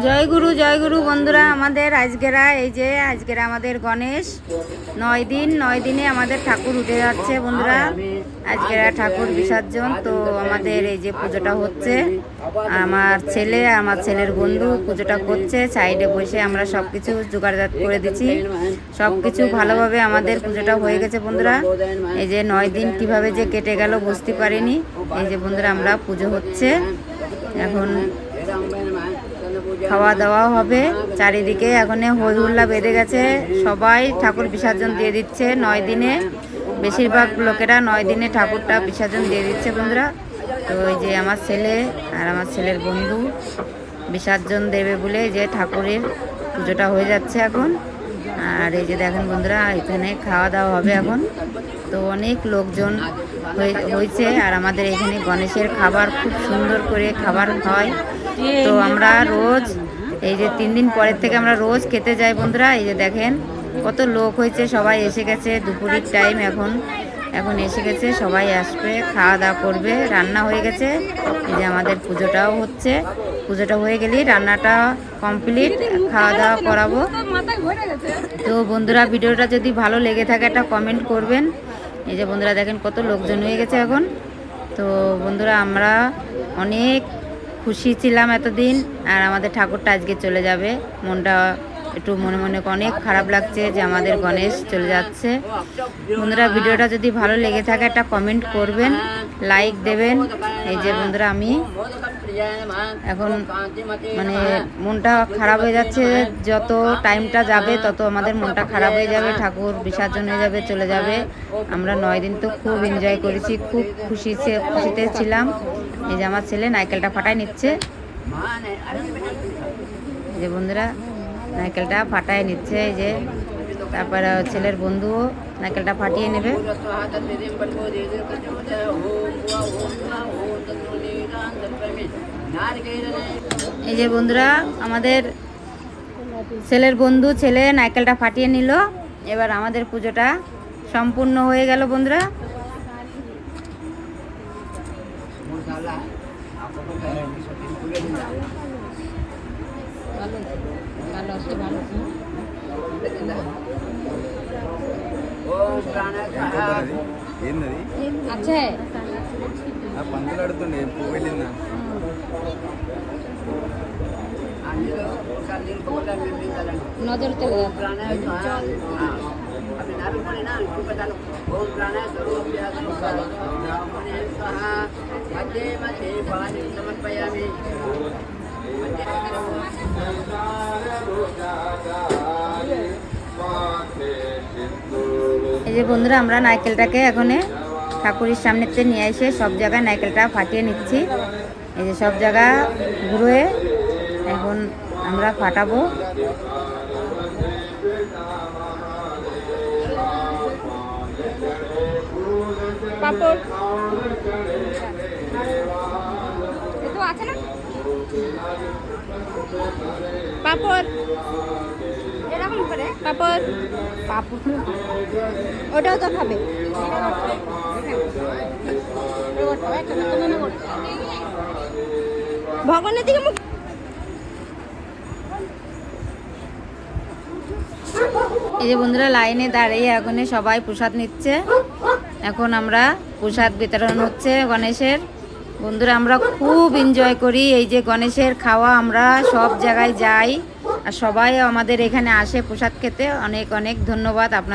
জয় গুরু বন্ধুরা, আমাদের আজকেরা আমাদের গণেশ 9 দিনে আমাদের ঠাকুর উঠে যাচ্ছে বন্ধুরা। আজকেরা ঠাকুর বিসর্জন। তো আমাদের এই যে পুজোটা হচ্ছে, আমার ছেলের বন্ধু পুজোটা করছে, সাইডে বসে আমরা সব কিছু জোগাড়জাত করে দিচ্ছি। সব কিছু ভালোভাবে আমাদের পুজোটা হয়ে গেছে বন্ধুরা। এই যে 9 দিন কিভাবে যে কেটে গেল বুঝতে পারিনি। এই যে বন্ধুরা আমরা পুজো হচ্ছে, এখন খাওয়া দাওয়া হবে। চারিদিকে এখন হই হুল্লা বেঁধে গেছে, সবাই ঠাকুর বিসর্জন দিয়ে দিচ্ছে 9 দিনে। বেশিরভাগ লোকেরা 9 দিনে ঠাকুরটা বিসর্জন দিয়ে দিচ্ছে বন্ধুরা। তো এই যে আমার ছেলে আর আমার ছেলের বন্ধু বিসর্জন দেবে বলে যে ঠাকুরের পুজোটা হয়ে যাচ্ছে এখন। আর এই যে দেখেন বন্ধুরা, এখানে খাওয়া দাওয়া হবে এখন। তো অনেক লোকজন হয়েছে। আর আমাদের এখানে গণেশের খাবার খুব সুন্দর করে খাবার হয়। তো আমরা রোজ এই যে 3 দিন পরের থেকে আমরা রোজ খেতে যাই বন্ধুরা। এই যে দেখেন কত লোক হয়েছে, সবাই এসে গেছে। দুপুরের টাইম এখন এসে গেছে, সবাই আসবে, খাওয়া দাওয়া করবে। রান্না হয়ে গেছে। এই যে আমাদের পুজোটাও হচ্ছে, পুজোটা হয়ে গেলেই রান্নাটা কমপ্লিট, খাওয়া দাওয়া করাবো। তো বন্ধুরা, ভিডিওটা যদি ভালো লেগে থাকে একটা কমেন্ট করবেন। এই যে বন্ধুরা দেখেন কত লোকজন হয়ে গেছে এখন। তো বন্ধুরা, আমরা অনেক খুশি ছিলাম এতদিন, আর আমাদের ঠাকুরটা আজকে চলে যাবে। মনটা একটু মনে অনেক খারাপ লাগছে যে আমাদের গণেশ চলে যাচ্ছে। বন্ধুরা, ভিডিওটা যদি ভালো লেগে থাকে একটা কমেন্ট করবেন, লাইক দেবেন। এই যে বন্ধুরা, আমি এখন মনটা খারাপ হয়ে যাচ্ছে। যত টাইমটা যাবে তত আমাদের মনটা খারাপ হয়ে যাবে। ঠাকুর বিসর্জন হয়ে যাবে, চলে যাবে। আমরা 9 দিন তো খুব এনজয় করেছি, খুব খুশিতে ছিলাম। এই যে আমার ছেলে নারকেলটা ফাটায় নিচ্ছে। এই যে বন্ধুরা, নারকেলটা ফাটায় নিচ্ছে। এই যে তারপরে ছেলের বন্ধুও নারকেলটা ফাটিয়ে নেবে। এই যে বন্ধুরা, আমাদের ছেলের ছেলে নারকেলটা ফাটিয়ে নিল। এবার আমাদের পুজোটা সম্পূর্ণ হয়ে গেল বন্ধুরা। আছে పందులాడుతుండే పువ్వు వెళ్ళిందా নজর চলে এই যে বন্ধুরা, আমরা নারকেলটাকে এখন ঠাকুরের সামনেতে নিয়ে এসে সব জায়গায় নারকেলটা ফাটিয়ে নিচ্ছি। এই যে সব জায়গা ঘুরে এখন আমরা ফাটাবো। পাপড় তো আছে না, পাপড় এরকম করে পাপড় ওটাও তো খাবে। ভগবানের দিকে মুখ। এই যে বন্ধুরা, লাইনে দাঁড়িয়ে এখন সবাই প্রসাদ নিচ্ছে। এখন আমরা প্রসাদ বিতরণ হচ্ছে গণেশের। বন্ধুরা, আমরা খুব এনজয় করি এই যে গণেশের খাওয়া। আমরা সব জায়গায় যাই আর সবাই আমাদের এখানে আসে প্রসাদ খেতে। অনেক ধন্যবাদ আপনার।